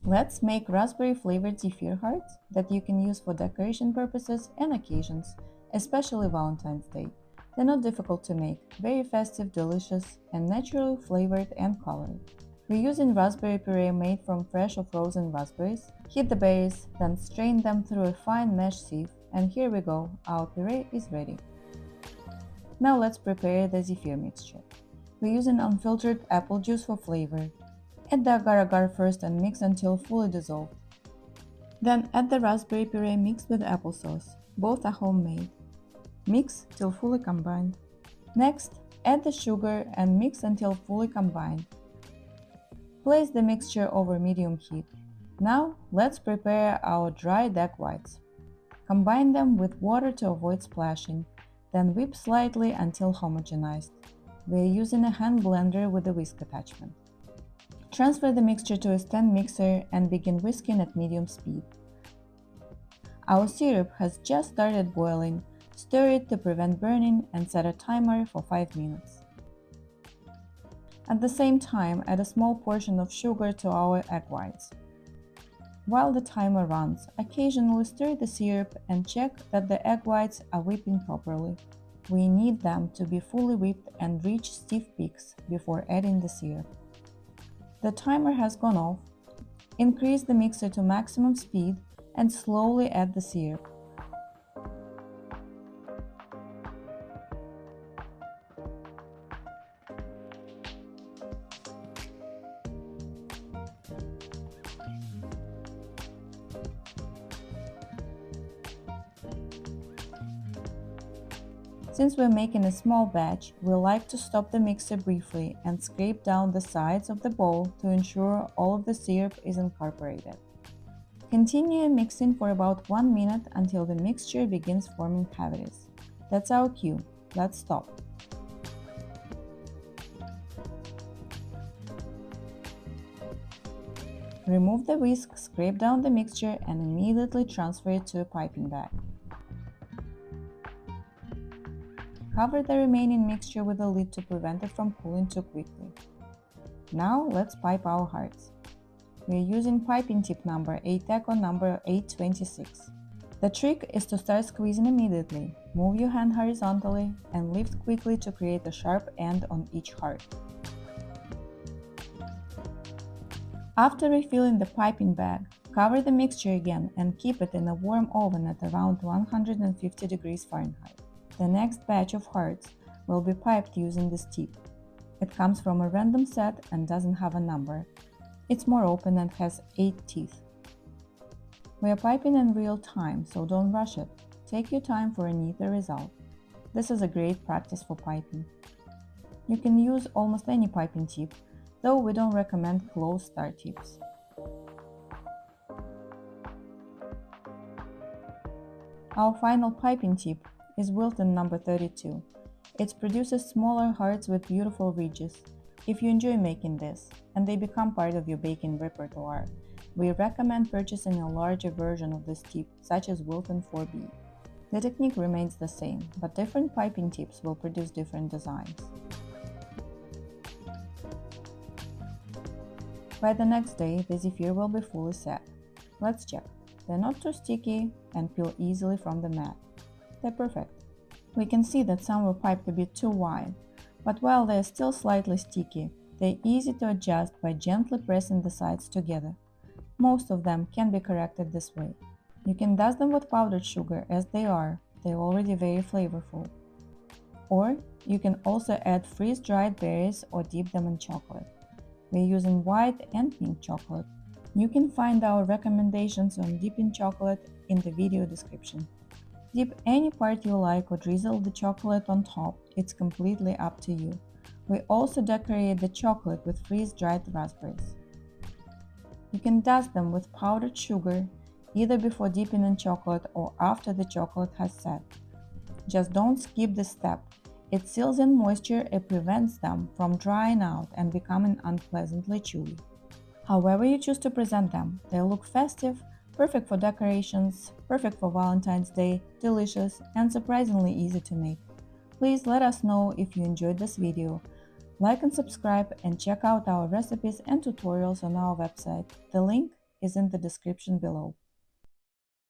Let's make raspberry-flavored Zefir hearts that you can use for decoration purposes and occasions, especially Valentine's Day. They're not difficult to make, very festive, delicious, and naturally flavored and colored. We're using raspberry puree made from fresh or frozen raspberries. Heat the berries, then strain them through a fine mesh sieve, and here we go, our puree is ready. Now let's prepare the Zefir mixture. We're using unfiltered apple juice for flavor. Add the agar-agar first and mix until fully dissolved. Then add the raspberry puree mixed with applesauce. Both are homemade. Mix till fully combined. Next, add the sugar and mix until fully combined. Place the mixture over medium heat. Now, let's prepare our dried egg whites. Combine them with water to avoid splashing, then whip slightly until homogenized. We are using a hand blender with a whisk attachment. Transfer the mixture to a stand mixer and begin whisking at medium speed. Our syrup has just started boiling. Stir it to prevent burning and set a timer for 5 minutes. At the same time, add a small portion of sugar to our egg whites. While the timer runs, occasionally stir the syrup and check that the egg whites are whipping properly. We need them to be fully whipped and reach stiff peaks before adding the syrup. The timer has gone off. Increase the mixer to maximum speed and slowly add the syrup. Since we're making a small batch, we like to stop the mixer briefly and scrape down the sides of the bowl to ensure all of the syrup is incorporated. Continue mixing for about 1 minute until the mixture begins forming cavities. That's our cue. Let's stop. Remove the whisk, scrape down the mixture, and immediately transfer it to a piping bag. Cover the remaining mixture with a lid to prevent it from cooling too quickly. Now let's pipe our hearts. We are using piping tip number Ateco number 826. The trick is to start squeezing immediately. Move your hand horizontally and lift quickly to create a sharp end on each heart. After refilling the piping bag, cover the mixture again and keep it in a warm oven at around 150 degrees Fahrenheit. The next batch of hearts will be piped using this tip. It comes from a random set and doesn't have a number. It's more open and has 8 teeth. We are piping in real time, so don't rush it. Take your time for a neater result. This is a great practice for piping. You can use almost any piping tip, though we don't recommend close start tips. Our final piping tip is Wilton number 32. It produces smaller hearts with beautiful ridges. If you enjoy making this, and they become part of your baking repertoire, we recommend purchasing a larger version of this tip, such as Wilton 4B. The technique remains the same, but different piping tips will produce different designs. By the next day, the Zefir will be fully set. Let's check. They're not too sticky and peel easily from the mat. They're perfect. We can see that some were piped a bit too wide, but while they're still slightly sticky, they're easy to adjust by gently pressing the sides together. Most of them can be corrected this way. You can dust them with powdered sugar as they are, they're already very flavorful. Or you can also add freeze-dried berries or dip them in chocolate. We're using white and pink chocolate. You can find our recommendations on dipping chocolate in the video description. Dip any part you like or drizzle the chocolate on top, it's completely up to you. We also decorate the chocolate with freeze-dried raspberries. You can dust them with powdered sugar, either before dipping in chocolate or after the chocolate has set. Just don't skip this step. It seals in moisture and prevents them from drying out and becoming unpleasantly chewy. However you choose to present them, they look festive, perfect for decorations, perfect for Valentine's Day, delicious, and surprisingly easy to make. Please let us know if you enjoyed this video. Like and subscribe and check out our recipes and tutorials on our website. The link is in the description below.